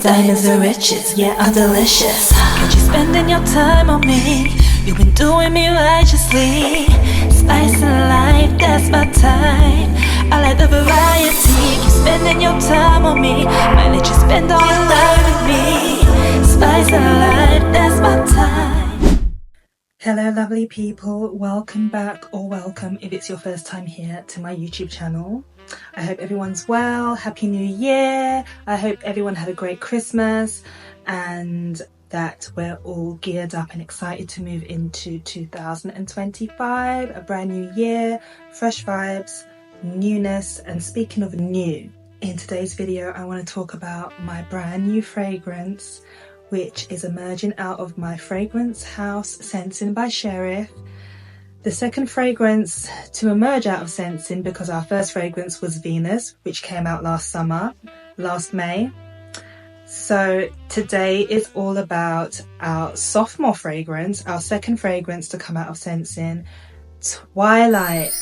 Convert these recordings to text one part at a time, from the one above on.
Diamonds and riches, yeah, I'm delicious. Got you spending your time on me. You've been doing me righteously. Spice and life, that's my time. I like the variety. Keep spending your time on me. Might let you spend all your life with me. Spice and life, that's my time. Hello lovely people, welcome back, or welcome if it's your first time here to my YouTube channel. I hope everyone's well. Happy New Year. I hope everyone had a great Christmas and that we're all geared up and excited to move into 2025, a brand new year, fresh vibes, newness. And speaking of new, in today's video I want to talk about my brand new fragrance, which is emerging out of my fragrance house, Sensing by Sherif. The second fragrance to emerge out of Sensing, because our first fragrance was Venus, which came out last May. So today is all about our sophomore fragrance, our second fragrance to come out of Sensing, Twilight.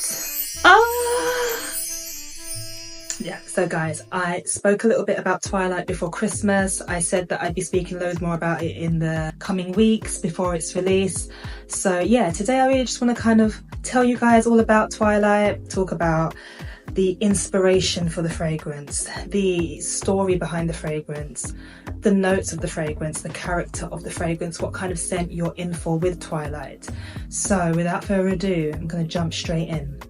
Yeah, so guys, I spoke a little bit about Twilight before Christmas. I said that I'd be speaking loads more about it in the coming weeks before its release. So yeah, today I really just want to kind of tell you guys all about Twilight, talk about the inspiration for the fragrance, the story behind the fragrance, the notes of the fragrance, the character of the fragrance, what kind of scent you're in for with Twilight. So without further ado, I'm going to jump straight in.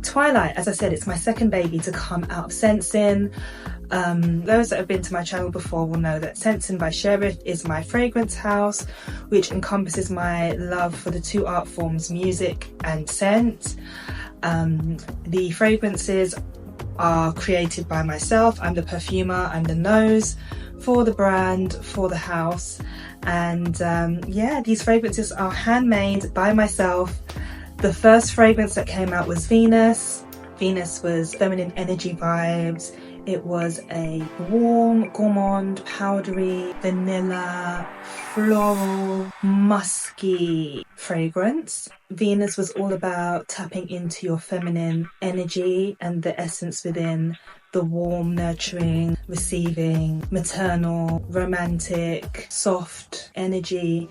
Twilight, as I said, it's my second baby to come out of Sensing. Those that have been to my channel before will know that Sensing by Sherif is my fragrance house, which encompasses my love for the two art forms, music and scent. The fragrances are created by myself. I'm the perfumer, I'm the nose for the brand, for the house. And yeah, these fragrances are handmade by myself. The first fragrance that came out was Venus. Venus was feminine energy vibes. It was a warm, gourmand, powdery, vanilla, floral, musky fragrance. Venus was all about tapping into your feminine energy and the essence within, the warm, nurturing, receiving, maternal, romantic, soft energy.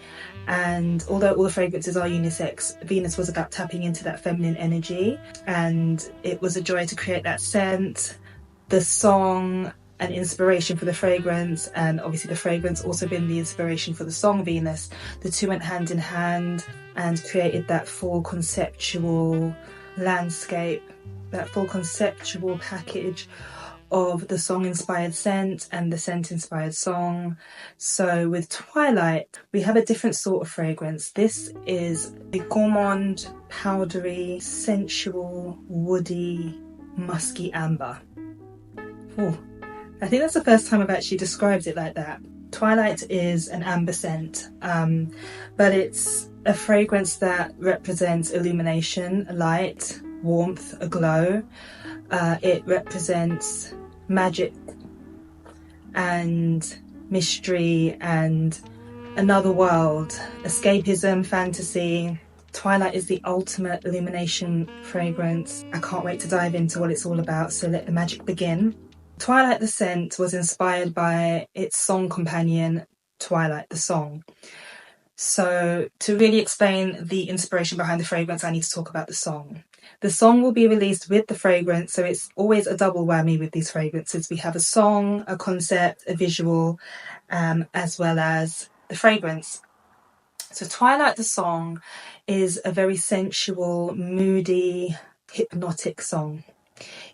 And although all the fragrances are unisex, Venus was about tapping into that feminine energy, and it was a joy to create that scent. The song and inspiration for the fragrance, and obviously the fragrance also been the inspiration for the song Venus. The two went hand in hand and created that full conceptual landscape, that full conceptual package of the song inspired scent and the scent inspired song. So with Twilight, we have a different sort of fragrance. This is the gourmand, powdery, sensual, woody, musky amber. Oh, I think that's the first time I've actually described it like that. Twilight is an amber scent, but it's a fragrance that represents illumination, light, warmth, a glow. It represents magic and mystery and another world, escapism, fantasy. Twilight is the ultimate illumination fragrance. I can't wait to dive into what it's all about, so let the magic begin. Twilight the scent was inspired by its song companion, Twilight the song. So to really explain the inspiration behind the fragrance, I need to talk about the song. The song will be released with the fragrance, so it's always a double whammy with these fragrances. We have a song, a concept, a visual, as well as the fragrance. So Twilight the song is a very sensual, moody, hypnotic song.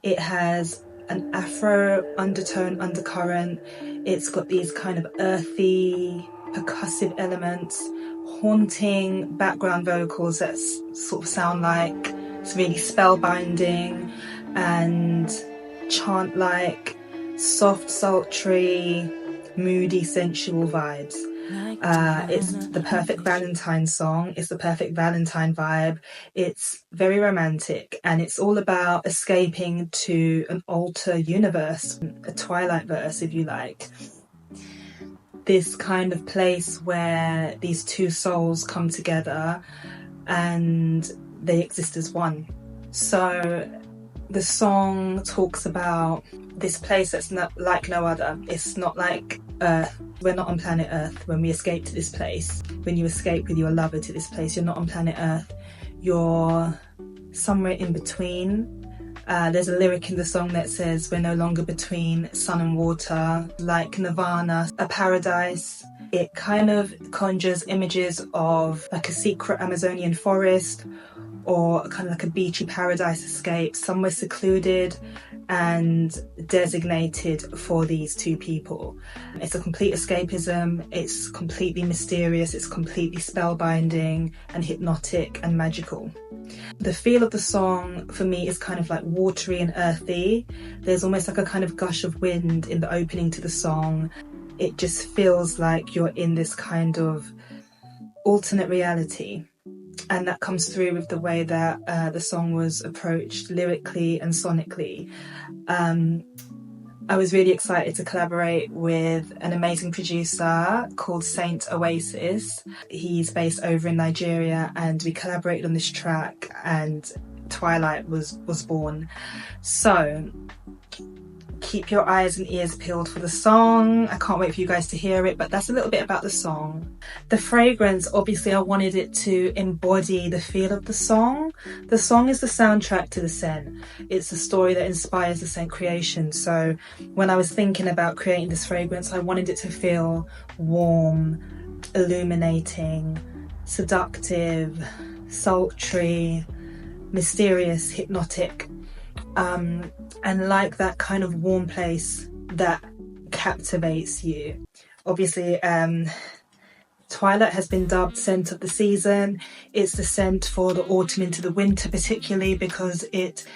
It has an Afro undercurrent. It's got these kind of earthy, percussive elements, haunting background vocals that sort of sound like it's really spellbinding and chant-like, soft, sultry, moody, sensual vibes. It's the perfect Valentine song. It's the perfect Valentine vibe. It's very romantic, and it's all about escaping to an alter universe, a Twilight verse, if you like. This kind of place where these two souls come together and they exist as one. So the song talks about this place that's not like no other. It's not like Earth. We're not on planet Earth when we escape to this place. When you escape with your lover to this place, you're not on planet Earth. You're somewhere in between. There's a lyric in the song that says, we're no longer between sun and water, like nirvana, a paradise. It kind of conjures images of like a secret Amazonian forest, or kind of like a beachy paradise escape, somewhere secluded and designated for these two people. It's a complete escapism, it's completely mysterious, it's completely spellbinding and hypnotic and magical. The feel of the song for me is kind of like watery and earthy. There's almost like a kind of gush of wind in the opening to the song. It just feels like you're in this kind of alternate reality. And that comes through with the way that the song was approached lyrically and sonically. I was really excited to collaborate with an amazing producer called Saint Oasis. He's based over in Nigeria, and we collaborated on this track, and Twilight was born. So keep your eyes and ears peeled for the song. I can't wait for you guys to hear it, but that's a little bit about the song. The fragrance, obviously I wanted it to embody the feel of the song. The song is the soundtrack to the scent. It's the story that inspires the scent creation. So when I was thinking about creating this fragrance, I wanted it to feel warm, illuminating, seductive, sultry, mysterious, hypnotic. And like that kind of warm place that captivates you. Obviously, Twilight has been dubbed scent of the season. It's the scent for the autumn into the winter, particularly because it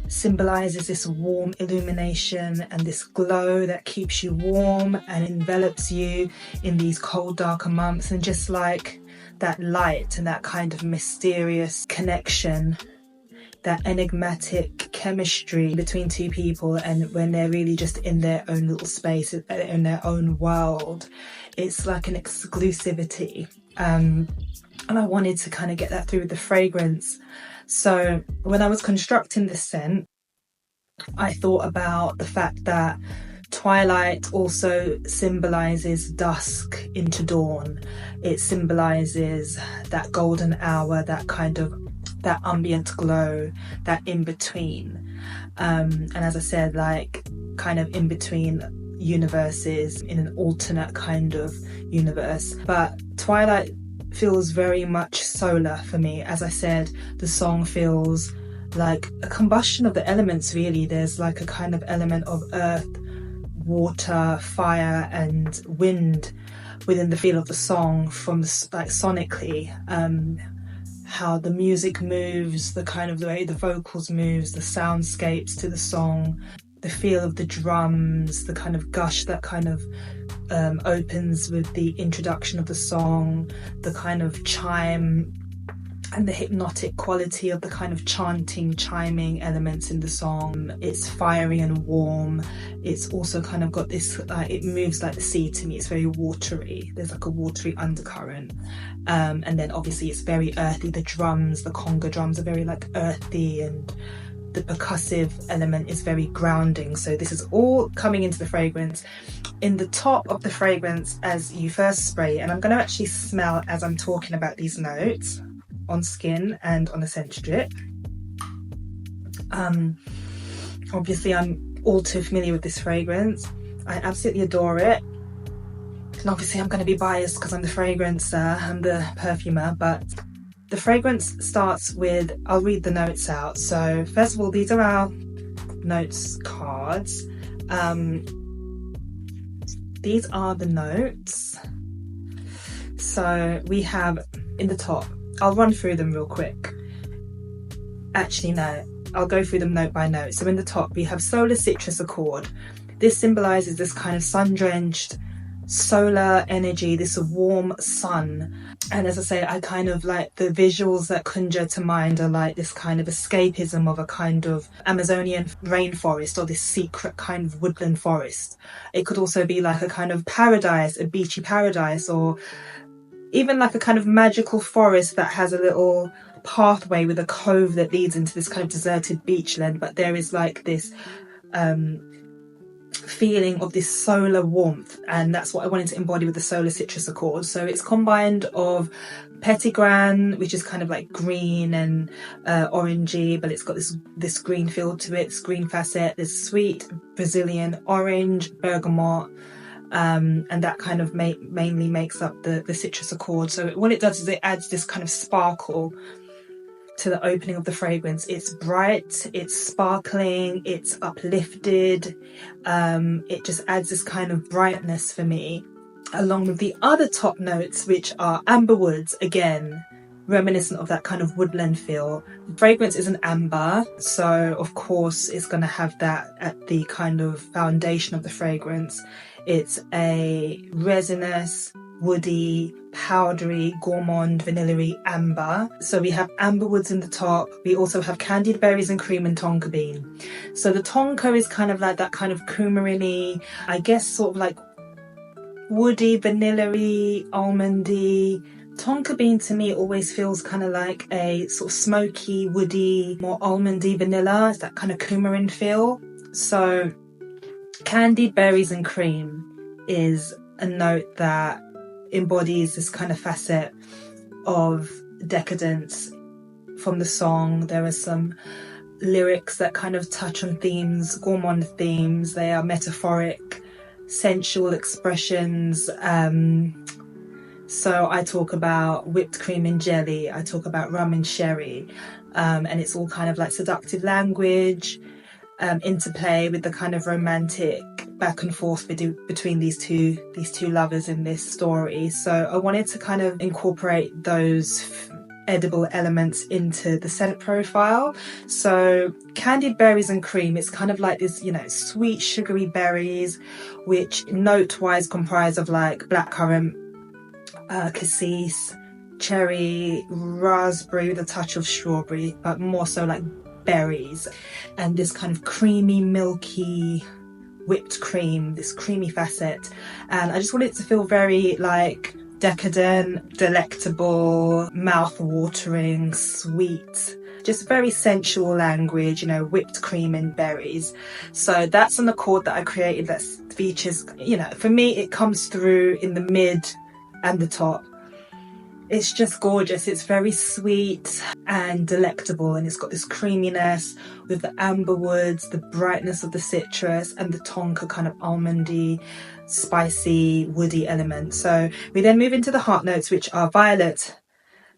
symbolises this warm illumination and this glow that keeps you warm and envelops you in these cold, darker months. And just like that light and that kind of mysterious connection, that enigmatic chemistry between two people, and when they're really just in their own little space, in their own world, it's like an exclusivity. And I wanted to kind of get that through with the fragrance. So when I was constructing this scent, I thought about the fact that Twilight also symbolises dusk into dawn. It symbolises that golden hour, that ambient glow, that in between. And as I said, like kind of in between universes, in an alternate kind of universe. But Twilight feels very much solar for me. As I said, the song feels like a combustion of the elements, really. There's like a kind of element of earth, water, fire and wind within the feel of the song, from like sonically. How the music moves, the kind of the way the vocals moves, the soundscapes to the song, the feel of the drums, the kind of gush that kind of opens with the introduction of the song, the kind of chime and the hypnotic quality of the kind of chanting, chiming elements in the song. It's fiery and warm. It's also kind of got this, it moves like the sea to me. It's very watery. There's like a watery undercurrent. And then obviously it's very earthy. The drums, the conga drums are very like earthy, and the percussive element is very grounding. So this is all coming into the fragrance. In the top of the fragrance, as you first spray, and I'm going to actually smell as I'm talking about these notes on skin and on a scent strip. Obviously I'm all too familiar with this fragrance. I absolutely adore it. And obviously I'm going to be biased because I'm the fragrancer, I'm the perfumer, but the fragrance starts with, I'll read the notes out. So first of all, these are our notes cards. These are the notes. So we have in the top, I'll run through them real quick. Actually, no, I'll go through them note by note. So in the top, we have Solar Citrus Accord. This symbolises this kind of sun-drenched solar energy, this warm sun. And as I say, I kind of like the visuals that conjure to mind are like this kind of escapism of a kind of Amazonian rainforest, or this secret kind of woodland forest. It could also be like a kind of paradise, a beachy paradise, or even like a kind of magical forest that has a little pathway with a cove that leads into this kind of deserted beachland. But there is like this feeling of this solar warmth, and that's what I wanted to embody with the solar citrus accord. So it's combined of petitgrain, which is kind of like green and orangey, but it's got this green feel to it, this green facet. There's sweet Brazilian orange, bergamot, and that kind of mainly makes up the citrus accord. So what it does is it adds this kind of sparkle to the opening of the fragrance. It's bright, it's sparkling, it's uplifted. It just adds this kind of brightness for me, along with the other top notes, which are amberwoods, again reminiscent of that kind of woodland feel. The fragrance is an amber, so of course it's going to have that at the kind of foundation of the fragrance. It's a resinous, woody, powdery, gourmand, vanilla-y amber. So we have amberwoods in the top. We also have candied berries and cream and tonka bean. So the tonka is kind of like that kind of coumarin-y, I guess sort of like woody, vanilla-y, almondy. Tonka bean to me always feels kind of like a sort of smoky, woody, more almondy vanilla. It's that kind of coumarin feel. So candied berries and cream is a note that embodies this kind of facet of decadence from the song. There are some lyrics that kind of touch on themes, gourmand themes. They are metaphoric, sensual expressions. So I talk about whipped cream and jelly, I talk about rum and sherry, and it's all kind of like seductive language, interplay with the kind of romantic back and forth between these two lovers in this story. So I wanted to kind of incorporate those edible elements into the scent profile. So candied berries and cream, it's kind of like this, you know, sweet sugary berries, which note wise comprise of like blackcurrant, cassis, cherry, raspberry with a touch of strawberry, but more so like berries, and this kind of creamy, milky whipped cream, this creamy facet. And I just wanted it to feel very like decadent, delectable, mouth-watering, sweet, just very sensual language, you know, whipped cream and berries. So that's an accord that I created that features, you know, for me it comes through in the mid and the top. It's just gorgeous. It's very sweet and delectable, and it's got this creaminess with the amber woods, the brightness of the citrus, and the tonka kind of almondy, spicy, woody element. So we then move into the heart notes, which are violet,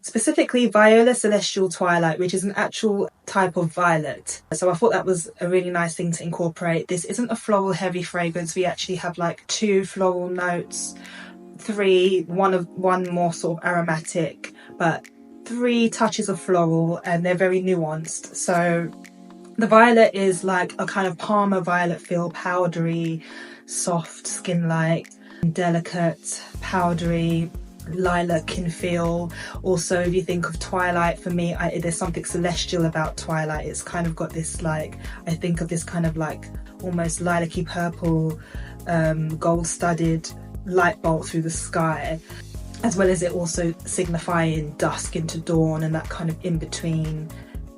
specifically Viola Celestial Twilight, which is an actual type of violet. So I thought that was a really nice thing to incorporate. This isn't a floral heavy fragrance. We actually have like 2 floral notes, 3, one more sort of aromatic, but 3 touches of floral, and they're very nuanced. So the violet is like a kind of Parma violet feel, powdery, soft, skin-like, delicate, powdery, lilac-in feel. Also, if you think of twilight, for me, there's something celestial about twilight. It's kind of got this, like, I think of this kind of like almost lilac-y purple, gold-studded light bolt through the sky, as well as it also signifying dusk into dawn and that kind of in-between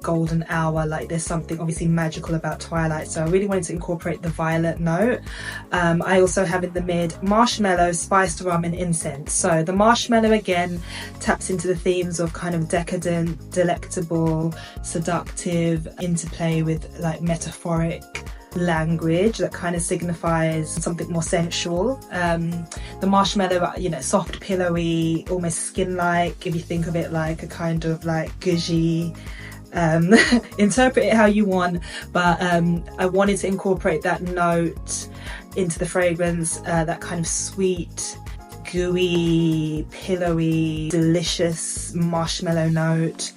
golden hour. Like, there's something obviously magical about twilight, so I really wanted to incorporate the violet note. I also have in the mid marshmallow, spiced rum and incense. So the marshmallow again taps into the themes of kind of decadent, delectable, seductive, interplay with like metaphoric language that kind of signifies something more sensual. The marshmallow, you know, soft, pillowy, almost skin-like, if you think of it like a kind of like goji. Interpret it how you want, but I wanted to incorporate that note into the fragrance, that kind of sweet, gooey, pillowy, delicious marshmallow note.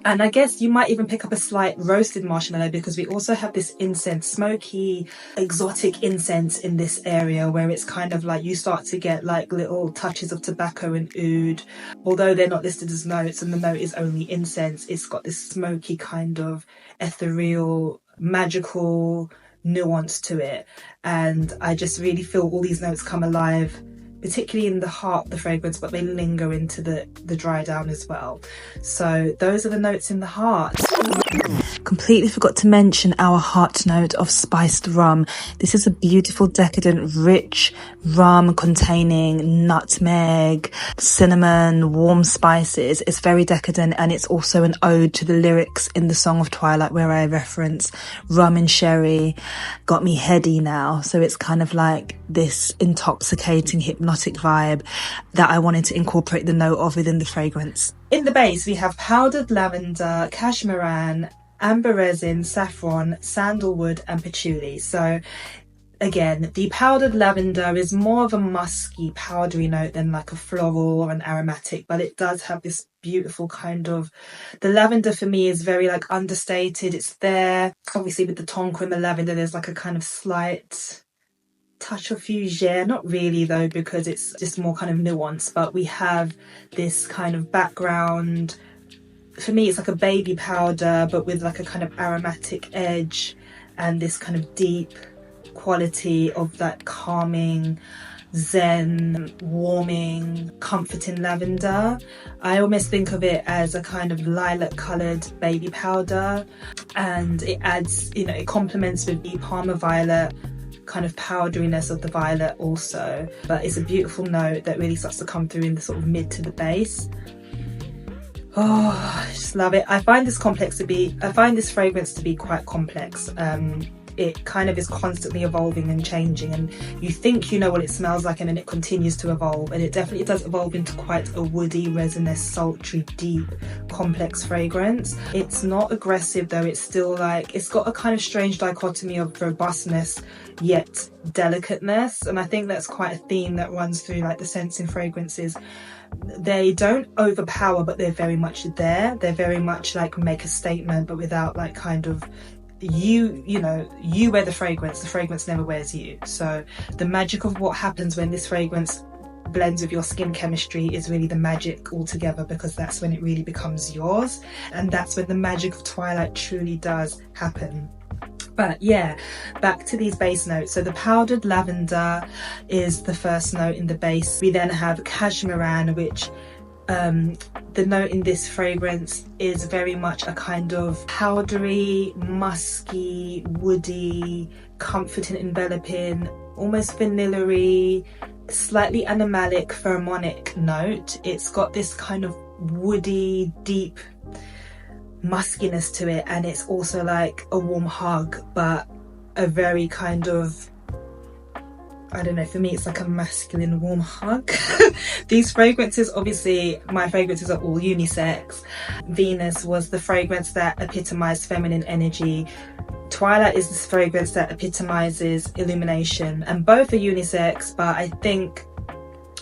And I guess you might even pick up a slight roasted marshmallow, because we also have this incense, smoky, exotic incense in this area, where it's kind of like you start to get like little touches of tobacco and oud. Although they're not listed as notes and the note is only incense, it's got this smoky kind of ethereal, magical nuance to it. And I just really feel all these notes come alive, particularly in the heart of the fragrance, but they linger into the dry down as well. So those are the notes in the heart. completely forgot to mention our heart note of spiced rum. This is a beautiful, decadent, rich rum containing nutmeg, cinnamon, warm spices. It's very decadent, and it's also an ode to the lyrics in the Song of Twilight where I reference rum and sherry got me heady now. So it's kind of like this intoxicating, hypnotic vibe that I wanted to incorporate the note of within the fragrance. In the base, we have powdered lavender, cashmeran, amber resin, saffron, sandalwood, and patchouli. So again, the powdered lavender is more of a musky, powdery note than like a floral or an aromatic, but it does have this beautiful kind of, the lavender for me is very like understated. It's there. Obviously with the tonka and the lavender, there's like a kind of slight touch of fougere, not really though, because it's just more kind of nuanced, but we have this kind of background. For me, it's like a baby powder, but with like a kind of aromatic edge and this kind of deep quality of that calming, zen, warming, comforting lavender. I almost think of it as a kind of lilac coloured baby powder, and it adds, you know, it complements with the Parma violet kind of powderiness of the violet also, but it's a beautiful note that really starts to come through in the sort of mid to the base. Oh, I just love it. I find this fragrance to be quite complex. It kind of is constantly evolving and changing, and you think you know what it smells like, and then it continues to evolve, and it definitely does evolve into quite a woody, resinous, sultry, deep, complex fragrance. It's not aggressive though. It's still like, it's got a kind of strange dichotomy of robustness yet delicateness, and I think that's quite a theme that runs through like the scents in fragrances. They don't overpower, but they're very much there. They're very much like make a statement, but without like kind of, you know, you wear the fragrance never wears you. So the magic of what happens when this fragrance blends with your skin chemistry is really the magic altogether, because that's when it really becomes yours, and that's when the magic of Twilight truly does happen. But yeah, back to these base notes. So the powdered lavender is the first note in the base. We then have cashmeran, which the note in this fragrance is very much a kind of powdery, musky, woody, comforting, enveloping, almost vanilla-y, slightly animalic, pheromonic note. It's got this kind of woody, deep muskiness to it, and it's also like a warm hug, but a very kind of, I don't know, for me it's like a masculine warm hug. These fragrances, obviously my fragrances are all unisex. Venus was the fragrance that epitomized feminine energy. Twilight is this fragrance that epitomizes illumination, and both are unisex, but I think,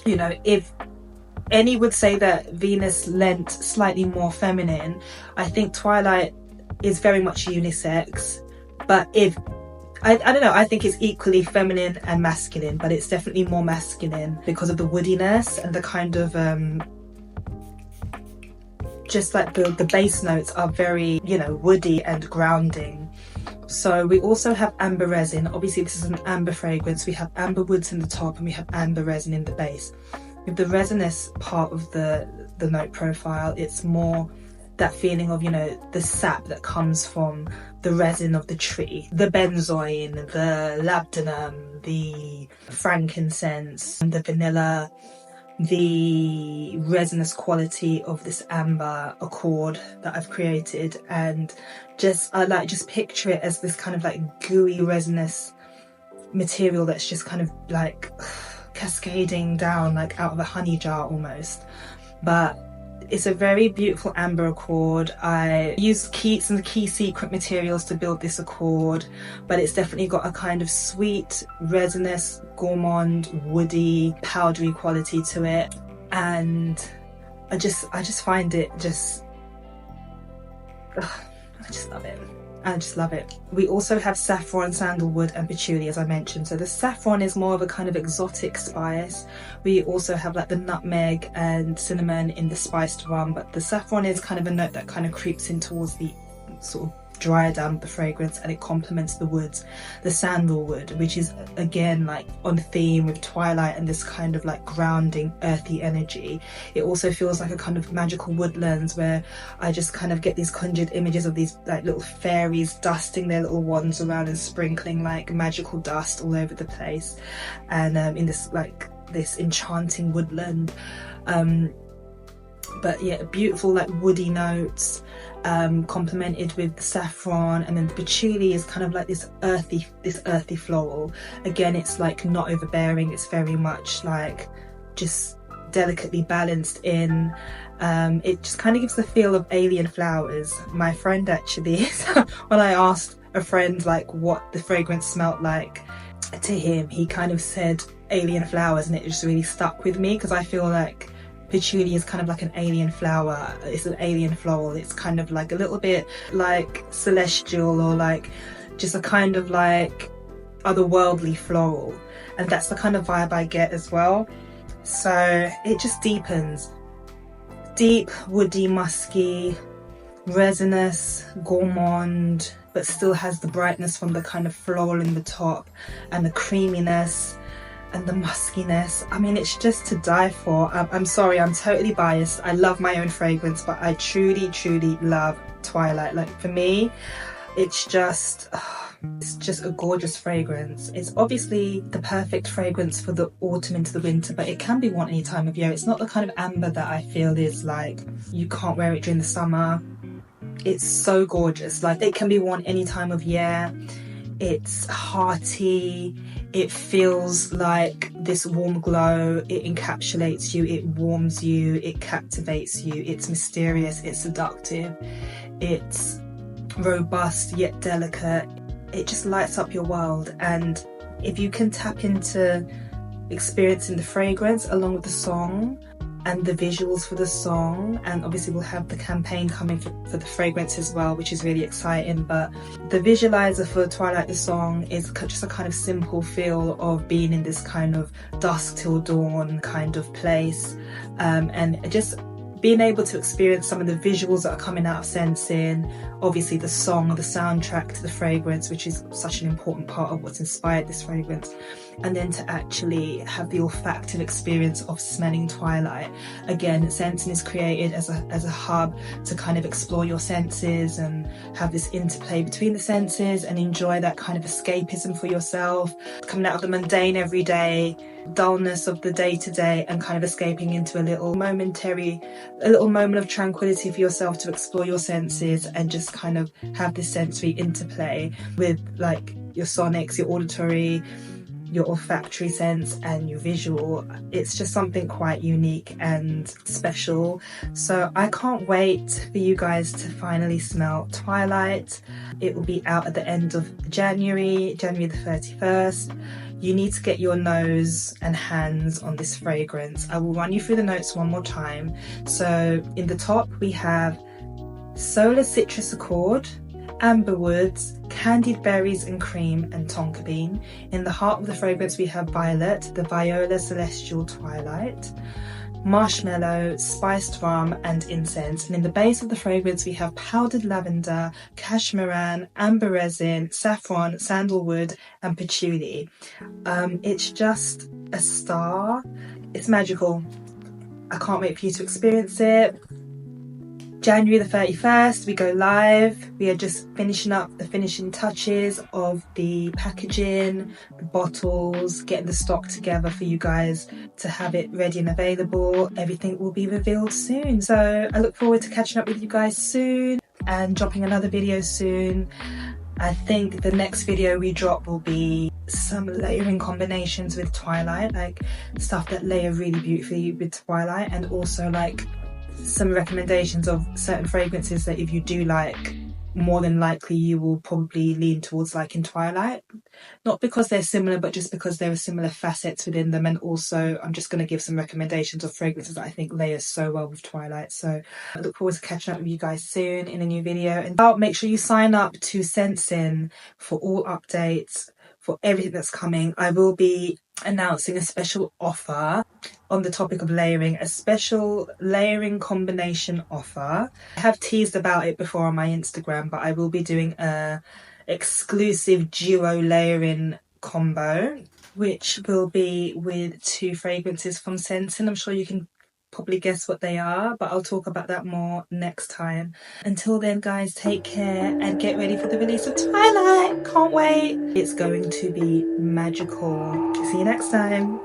you know, if any would say that Venus lent slightly more feminine, I think Twilight is very much unisex. But if I don't know, I think it's equally feminine and masculine, but it's definitely more masculine because of the woodiness and the kind of just like the base notes are very, you know, woody and grounding. So we also have amber resin. Obviously this is an amber fragrance. We have amber woods in the top and we have amber resin in the base. With the resinous part of the note profile, it's more that feeling of, you know, the sap that comes from the resin of the tree, the benzoin, the labdanum, the frankincense, the vanilla, the resinous quality of this amber accord that I've created, and just picture it as this kind of like gooey resinous material that's just kind of like cascading down like out of a honey jar almost. But it's a very beautiful amber accord. I used some key secret materials to build this accord, but it's definitely got a kind of sweet, resinous, gourmand, woody, powdery quality to it, and I just find it just, I just love it. I just love it. We also have saffron, sandalwood and patchouli, as I mentioned. So the saffron is more of a kind of exotic spice. We also have like the nutmeg and cinnamon in the spiced rum, but the saffron is kind of a note that kind of creeps in towards the sort of dry down the fragrance, and it complements the woods, the sandalwood, which is again like on theme with Twilight and this kind of like grounding earthy energy. It also feels like a kind of magical woodlands where I just kind of get these conjured images of these like little fairies dusting their little wands around and sprinkling like magical dust all over the place, and in this like this enchanting woodland. But yeah, beautiful like woody notes, complemented with the saffron, and then the patchouli is kind of like this earthy floral. Again, it's like not overbearing, it's very much like just delicately balanced in. It just kind of gives the feel of alien flowers. My friend actually, when I asked a friend like what the fragrance smelled like to him, he kind of said alien flowers, and it just really stuck with me because I feel like patchouli is kind of like an alien flower. It's an alien floral. It's kind of like a little bit like celestial, or like just a kind of like otherworldly floral, and that's the kind of vibe I get as well. So it just deepens. Deep, woody, musky, resinous, gourmand, but still has the brightness from the kind of floral in the top, and the creaminess and the muskiness. I mean, it's just to die for. I'm sorry, I'm totally biased. I love my own fragrance, but I truly love Twilight. Like for me, it's just a gorgeous fragrance. It's obviously the perfect fragrance for the autumn into the winter, but it can be worn any time of year. It's not the kind of amber that I feel is like you can't wear it during the summer. It's so gorgeous. Like it can be worn any time of year. It's hearty. It feels like this warm glow. It encapsulates you, it warms you, it captivates you. It's mysterious, it's seductive, it's robust yet delicate. It just lights up your world. And if you can tap into experiencing the fragrance along with the song and the visuals for the song, and obviously we'll have the campaign coming for the fragrance as well, which is really exciting. But the visualizer for Twilight the song is just a kind of simple feel of being in this kind of dusk till dawn kind of place, and just being able to experience some of the visuals that are coming out of Sensing, obviously the song, the soundtrack to the fragrance, which is such an important part of what's inspired this fragrance, and then to actually have the olfactive experience of smelling Twilight. Again, Sensing is created as a hub to kind of explore your senses and have this interplay between the senses and enjoy that kind of escapism for yourself, coming out of the mundane everyday dullness of the day-to-day and kind of escaping into a little moment of tranquility for yourself to explore your senses and just kind of have this sensory interplay with like your sonics, your auditory, your olfactory sense and your visual. It's just something quite unique and special. So I can't wait for you guys to finally smell Twilight. It will be out at the end of January the 31st. You need to get your nose and hands on this fragrance. I will run you through the notes one more time. So in the top we have solar citrus accord, amber woods, candied berries and cream, and tonka bean. In the heart of the fragrance we have violet, the viola celestial twilight, marshmallow, spiced rum and incense. And in the base of the fragrance we have powdered lavender, cashmeran, amber resin, saffron, sandalwood and patchouli. It's just a star. It's magical. I can't wait for you to experience it. January the 31st, we go live. We are just finishing up the finishing touches of the packaging, the bottles, getting the stock together for you guys to have it ready and available. Everything will be revealed soon. So I look forward to catching up with you guys soon and dropping another video soon. I think the next video we drop will be some layering combinations with Twilight, like stuff that layer really beautifully with Twilight, and also like some recommendations of certain fragrances that if you do like, more than likely you will probably lean towards liking Twilight. Not because they're similar, but just because there are similar facets within them. And also I'm just going to give some recommendations of fragrances that I think layer so well with Twilight. So I look forward to catching up with you guys soon in a new video. And make sure you sign up to Sensing for all updates, for everything that's coming. I will be announcing a special offer on the topic of layering, a special layering combination offer. I have teased about it before on my Instagram, but I will be doing a exclusive duo layering combo, which will be with 2 fragrances from Scentsing. I'm sure you can probably guess what they are, but I'll talk about that more next time. Until then, guys, take care and get ready for the release of Twilight. Can't wait. It's going to be magical. See you next time.